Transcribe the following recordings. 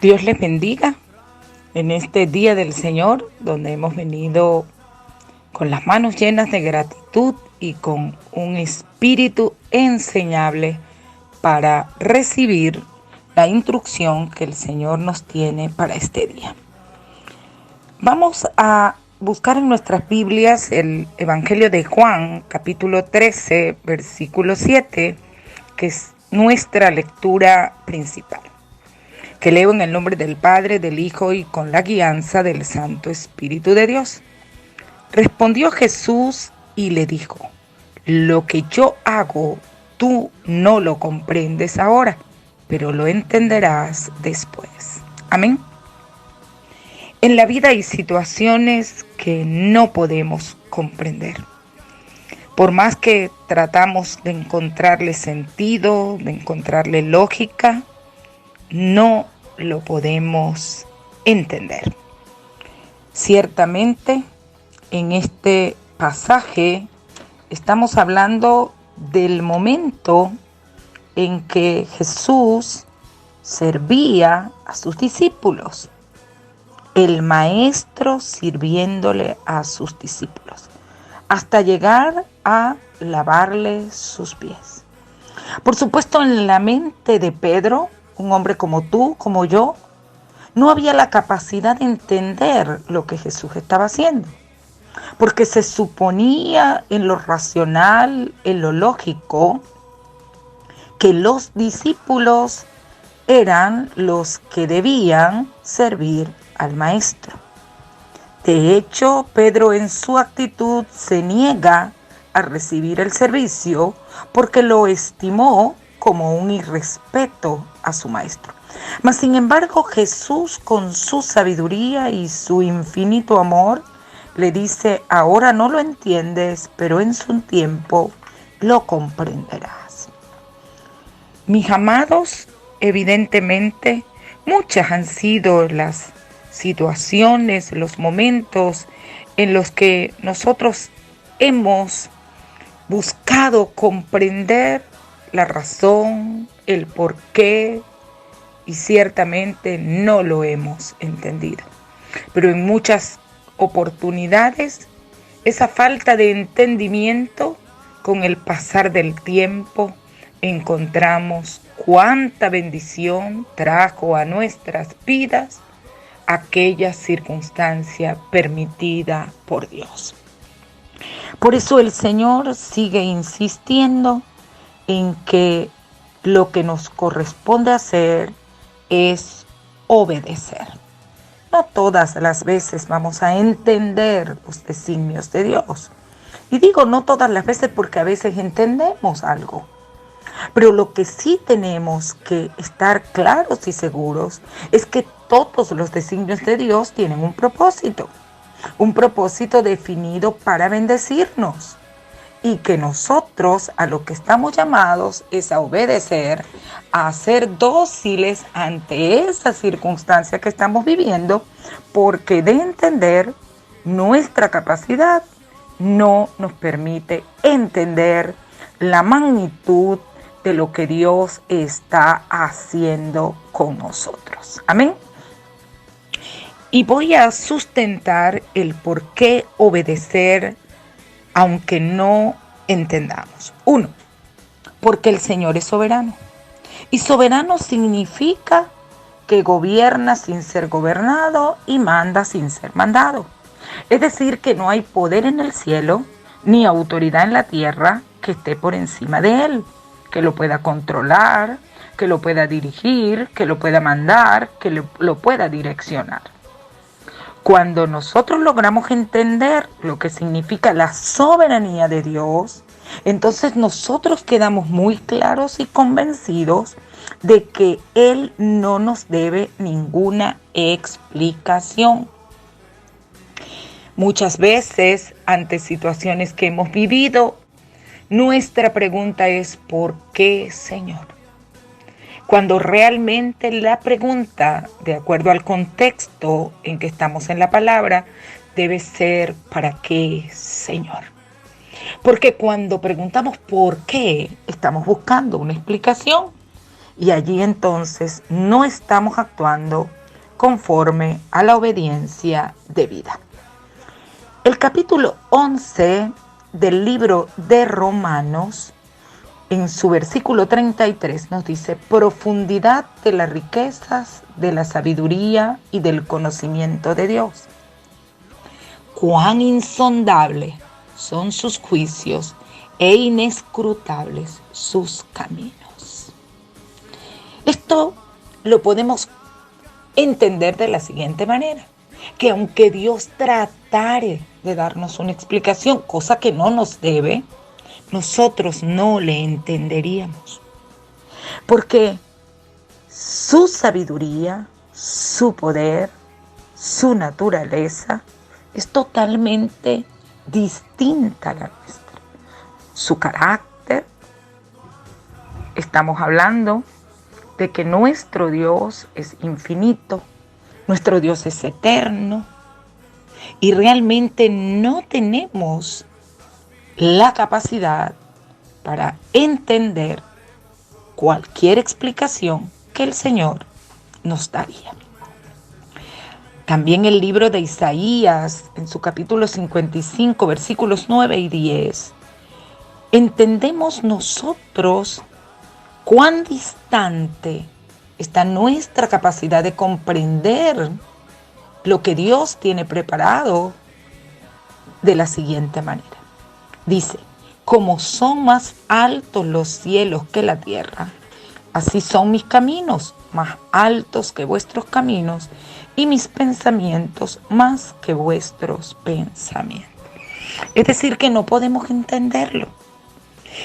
Dios les bendiga en este día del Señor, donde hemos venido con las manos llenas de gratitud y con un espíritu enseñable para recibir la instrucción que el Señor nos tiene para este día. Vamos a buscar en nuestras Biblias el Evangelio de Juan, capítulo 13, versículo 7, que es nuestra lectura principal, que leo en el nombre del Padre, del Hijo y con la guianza del Santo Espíritu de Dios. Respondió Jesús y le dijo: lo que yo hago, tú no lo comprendes ahora, pero lo entenderás después. Amén. En la vida hay situaciones que no podemos comprender. Por más que tratamos de encontrarle sentido, de encontrarle lógica, no lo podemos entender. Ciertamente, en este pasaje estamos hablando del momento en que Jesús servía a sus discípulos, el maestro sirviéndole a sus discípulos, hasta llegar a lavarle sus pies. Por supuesto, en la mente de Pedro, un hombre como tú, como yo, no había la capacidad de entender lo que Jesús estaba haciendo, porque se suponía en lo racional, en lo lógico, que los discípulos eran los que debían servir al maestro. De hecho, Pedro en su actitud se niega a recibir el servicio porque lo estimó como un irrespeto a su maestro. Mas sin embargo, Jesús, con su sabiduría y su infinito amor, le dice: ahora no lo entiendes, pero en su tiempo lo comprenderás. Mis amados, evidentemente, muchas han sido las situaciones, los momentos en los que nosotros hemos buscado comprender la razón, el porqué, y ciertamente no lo hemos entendido. Pero en muchas oportunidades, esa falta de entendimiento, con el pasar del tiempo, encontramos cuánta bendición trajo a nuestras vidas aquella circunstancia permitida por Dios. Por eso el Señor sigue insistiendo en que lo que nos corresponde hacer es obedecer. No todas las veces vamos a entender los designios de Dios. Y digo no todas las veces porque a veces entendemos algo. Pero lo que sí tenemos que estar claros y seguros es que todos los designios de Dios tienen un propósito definido para bendecirnos, y que nosotros a lo que estamos llamados es a obedecer, a ser dóciles ante esa circunstancia que estamos viviendo, porque de entender nuestra capacidad no nos permite entender la magnitud de lo que Dios está haciendo con nosotros. Amén. Y voy a sustentar el por qué obedecer aunque no entendamos. 1. Porque el Señor es soberano. Y soberano significa que gobierna sin ser gobernado y manda sin ser mandado. Es decir, que no hay poder en el cielo ni autoridad en la tierra que esté por encima de Él, que lo pueda controlar, que lo pueda dirigir, que lo pueda mandar, que lo pueda direccionar. Cuando nosotros logramos entender lo que significa la soberanía de Dios, entonces nosotros quedamos muy claros y convencidos de que Él no nos debe ninguna explicación. Muchas veces, ante situaciones que hemos vivido, nuestra pregunta es: ¿por qué, Señor? Cuando realmente la pregunta, de acuerdo al contexto en que estamos en la palabra, debe ser: ¿para qué, Señor? Porque cuando preguntamos por qué, estamos buscando una explicación. y allí entonces no estamos actuando conforme a la obediencia debida. El capítulo 11 del libro de Romanos, en su versículo 33, nos dice: profundidad de las riquezas, de la sabiduría y del conocimiento de Dios. Cuán insondables son sus juicios e inescrutables sus caminos. Esto lo podemos entender de la siguiente manera: que aunque Dios tratare de darnos una explicación, cosa que no nos debe, nosotros no le entenderíamos. Porque su sabiduría, su poder, su naturaleza es totalmente distinta a la nuestra. Su carácter, estamos hablando de que nuestro Dios es infinito, nuestro Dios es eterno y realmente no tenemos la capacidad para entender cualquier explicación que el Señor nos daría. También el libro de Isaías, en su capítulo 55, versículos 9 y 10, entendemos nosotros cuán distante está nuestra capacidad de comprender lo que Dios tiene preparado de la siguiente manera. Dice: como son más altos los cielos que la tierra, así son mis caminos más altos que vuestros caminos y mis pensamientos más que vuestros pensamientos. Es decir, que no podemos entenderlo.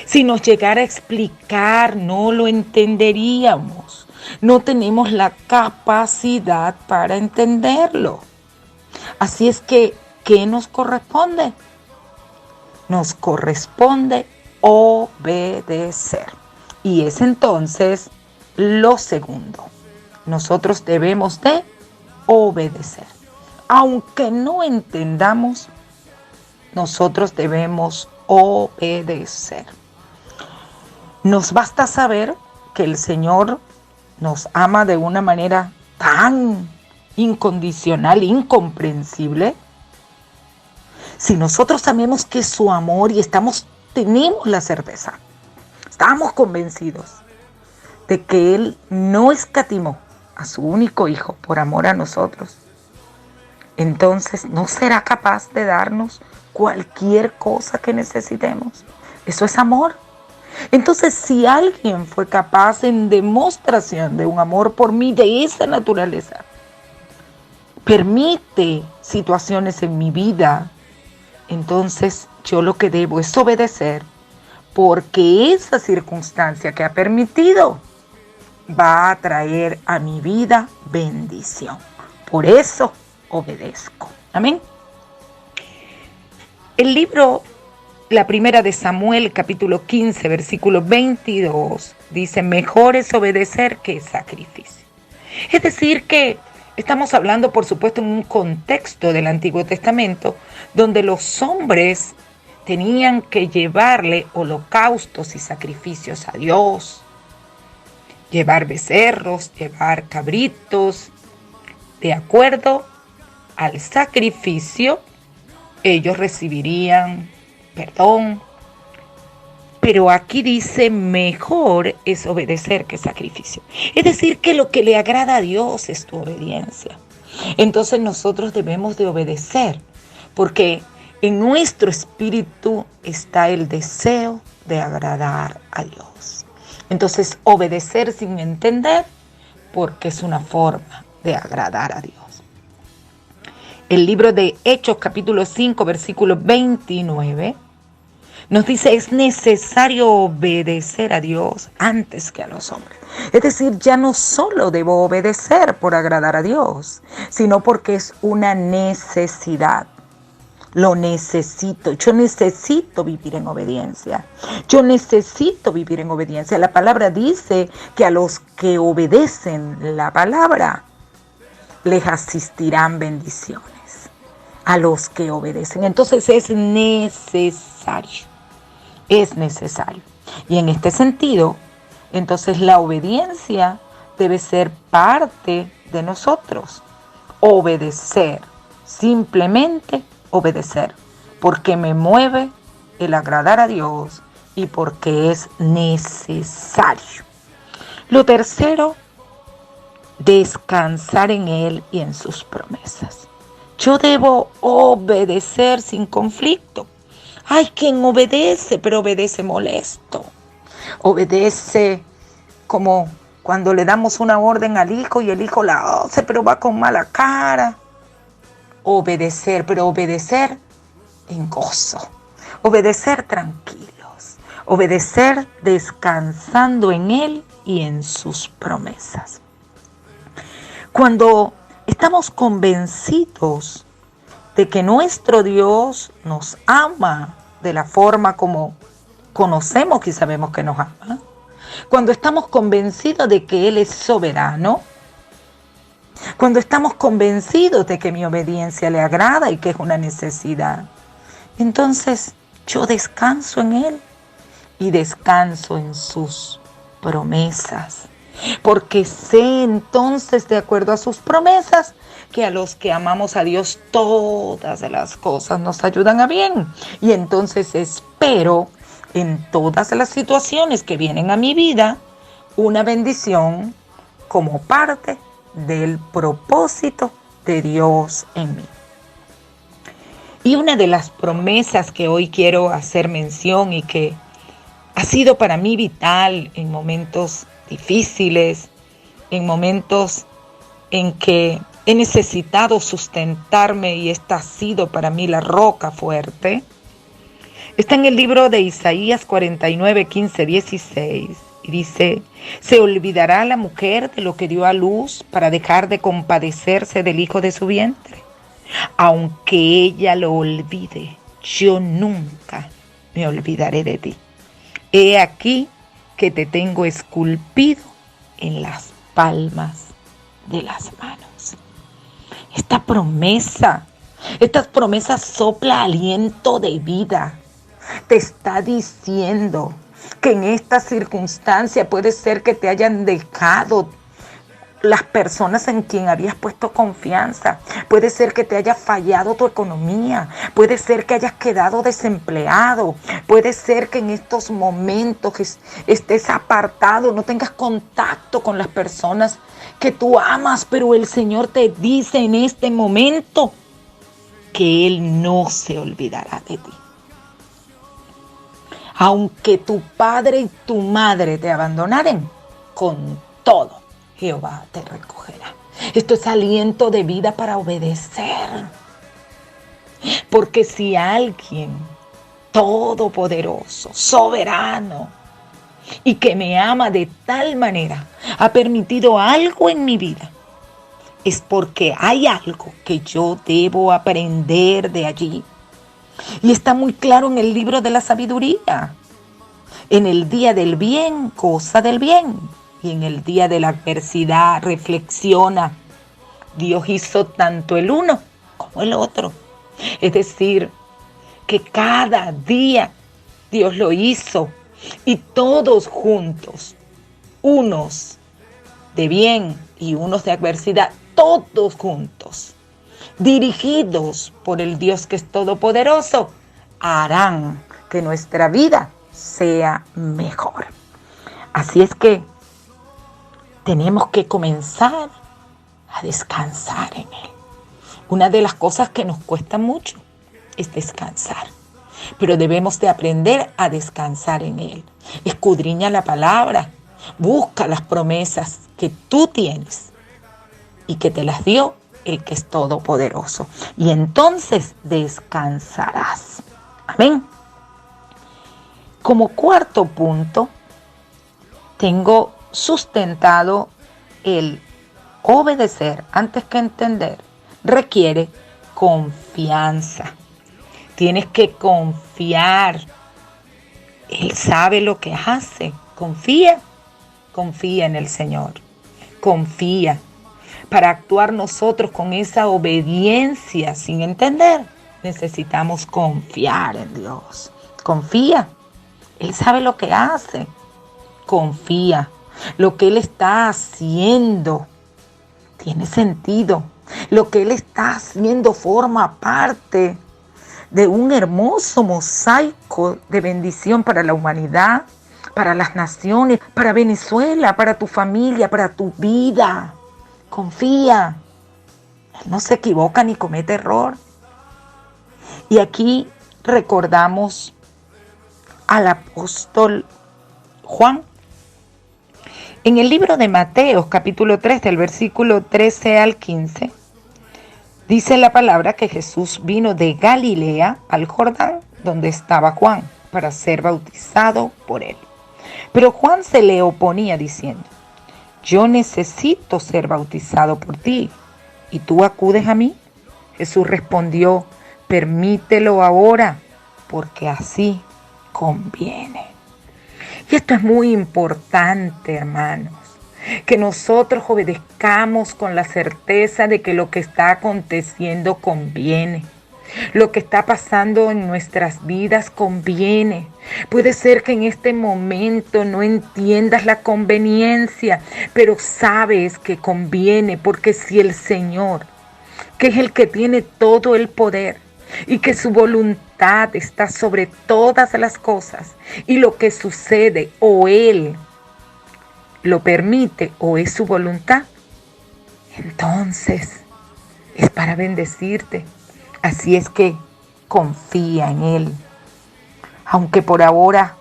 Si nos llegara a explicar, no lo entenderíamos. No tenemos la capacidad para entenderlo. Así es que, ¿qué nos corresponde? Nos corresponde obedecer. Y es entonces lo segundo. Nosotros debemos de obedecer. Aunque no entendamos, nosotros debemos obedecer. Nos basta saber que el Señor nos ama de una manera tan incondicional, incomprensible. Si nosotros sabemos que su amor y tenemos la certeza, estamos convencidos de que Él no escatimó a su único Hijo por amor a nosotros, entonces no será capaz de darnos cualquier cosa que necesitemos. Eso es amor. Entonces, si alguien fue capaz en demostración de un amor por mí de esa naturaleza, permite situaciones en mi vida, entonces yo lo que debo es obedecer, porque esa circunstancia que ha permitido va a traer a mi vida bendición. Por eso obedezco. Amén. El libro, la primera de Samuel, capítulo 15, versículo 22, dice: mejor es obedecer que sacrificio. Es decir que estamos hablando, por supuesto, en un contexto del Antiguo Testamento, donde los hombres tenían que llevarle holocaustos y sacrificios a Dios, llevar becerros, llevar cabritos. De acuerdo al sacrificio, ellos recibirían perdón. Pero aquí dice: mejor es obedecer que sacrificio. Es decir, que lo que le agrada a Dios es tu obediencia. Entonces nosotros debemos de obedecer, porque en nuestro espíritu está el deseo de agradar a Dios. Entonces, obedecer sin entender, porque es una forma de agradar a Dios. El libro de Hechos, capítulo 5, versículo 29, nos dice: es necesario obedecer a Dios antes que a los hombres. Es decir, ya no solo debo obedecer por agradar a Dios, sino porque es una necesidad. Lo necesito. Yo necesito vivir en obediencia. Yo necesito vivir en obediencia. La palabra dice que a los que obedecen la palabra les asistirán bendiciones. A los que obedecen. Entonces es necesario. Es necesario. Y en este sentido, Entonces la obediencia debe ser parte de nosotros. Obedecer, simplemente obedecer, porque me mueve el agradar a Dios y porque es necesario. Lo tercero, descansar en Él y en sus promesas. Yo debo obedecer sin conflicto. Hay quien obedece, pero obedece molesto. Obedece como cuando le damos una orden al hijo y el hijo la hace, pero va con mala cara. Obedecer, pero obedecer en gozo. Obedecer tranquilos. Obedecer descansando en Él y en sus promesas. Cuando estamos convencidos de que nuestro Dios nos ama de la forma como conocemos y sabemos que nos ama, cuando estamos convencidos de que Él es soberano, cuando estamos convencidos de que mi obediencia le agrada y que es una necesidad, entonces yo descanso en Él y descanso en sus promesas. Porque sé entonces, de acuerdo a sus promesas, que a los que amamos a Dios todas las cosas nos ayudan a bien. Y entonces espero en todas las situaciones que vienen a mi vida una bendición como parte del propósito de Dios en mí. Y una de las promesas que hoy quiero hacer mención y que ha sido para mí vital en momentos difíciles, en momentos en que he necesitado sustentarme y esta ha sido para mí la roca fuerte, está en el libro de Isaías 49, 15, 16 y dice: ¿se olvidará la mujer de lo que dio a luz para dejar de compadecerse del hijo de su vientre? Aunque ella lo olvide, yo nunca me olvidaré de ti. He aquí que te tengo esculpido en las palmas de las manos. Esta promesa sopla aliento de vida. Te está diciendo que en esta circunstancia puede ser que te hayan dejado las personas en quien habías puesto confianza. Puede ser que te haya fallado tu economía. Puede ser que hayas quedado desempleado. Puede ser que en estos momentos estés apartado, no tengas contacto con las personas que tú amas. Pero el Señor te dice en este momento que Él no se olvidará de ti. Aunque tu padre y tu madre te abandonaren, con todo Jehová te recogerá. Esto es aliento de vida para obedecer. Porque si alguien todopoderoso, soberano y que me ama de tal manera ha permitido algo en mi vida, es porque hay algo que yo debo aprender de allí. Y está muy claro en el libro de la sabiduría. En el día del bien, goza del bien. Y en el día de la adversidad, reflexiona. Dios hizo tanto el uno como el otro. Es decir, que cada día Dios lo hizo. Y todos juntos, unos de bien y unos de adversidad, todos juntos, dirigidos por el Dios que es todopoderoso, harán que nuestra vida sea mejor. Así es que tenemos que comenzar a descansar en Él. Una de las cosas que nos cuesta mucho es descansar, pero debemos de aprender a descansar en Él. Escudriña la palabra, busca las promesas que tú tienes y que te las dio el que es todopoderoso. Y entonces descansarás. Amén. Como cuarto punto, tengo sustentado el obedecer antes que entender. Requiere confianza. Tienes que confiar. Él sabe lo que hace. Confía en el Señor. Confía. Para actuar nosotros con esa obediencia sin entender, necesitamos confiar en Dios. Confía. Él sabe lo que hace. Confía. Lo que Él está haciendo tiene sentido. Lo que Él está haciendo forma parte de un hermoso mosaico de bendición para la humanidad, para las naciones, para Venezuela, para tu familia, para tu vida. Confía. Él no se equivoca ni comete error. Y aquí recordamos al apóstol Juan. En el libro de Mateo, capítulo 3, del versículo 13 al 15, dice la palabra que Jesús vino de Galilea al Jordán, donde estaba Juan, para ser bautizado por él. Pero Juan se le oponía diciendo: yo necesito ser bautizado por ti, ¿y tú acudes a mí? Jesús respondió: permítelo ahora, porque así conviene. Y esto es muy importante, hermanos, que nosotros obedezcamos con la certeza de que lo que está aconteciendo conviene. Lo que está pasando en nuestras vidas conviene. Puede ser que en este momento no entiendas la conveniencia, pero sabes que conviene, porque si el Señor, que es el que tiene todo el poder y que su voluntad está sobre todas las cosas, y lo que sucede o Él lo permite o es su voluntad, entonces es para bendecirte. Así es que confía en Él. Aunque por ahora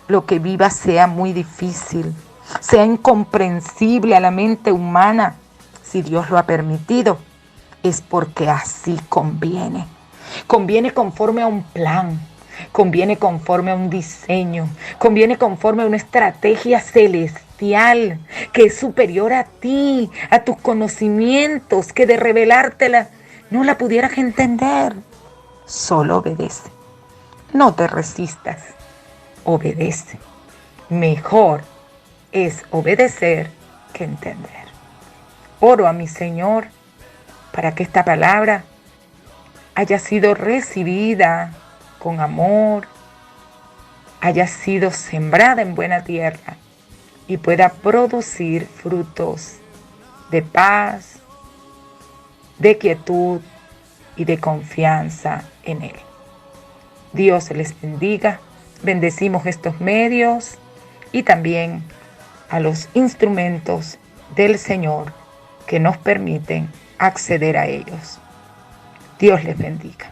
lo que vivas sea muy difícil, sea incomprensible a la mente humana, si Dios lo ha permitido, es porque así conviene. Conviene conforme a un plan, conviene conforme a un diseño, conviene conforme a una estrategia celestial que es superior a ti, a tus conocimientos, que de revelártela no la pudieras entender. Solo obedece. No te resistas. Obedece. Mejor es obedecer que entender. Oro a mi Señor para que esta palabra haya sido recibida con amor, haya sido sembrada en buena tierra y pueda producir frutos de paz, de quietud y de confianza en Él. Dios les bendiga. Bendecimos estos medios y también a los instrumentos del Señor que nos permiten acceder a ellos. Dios les bendiga.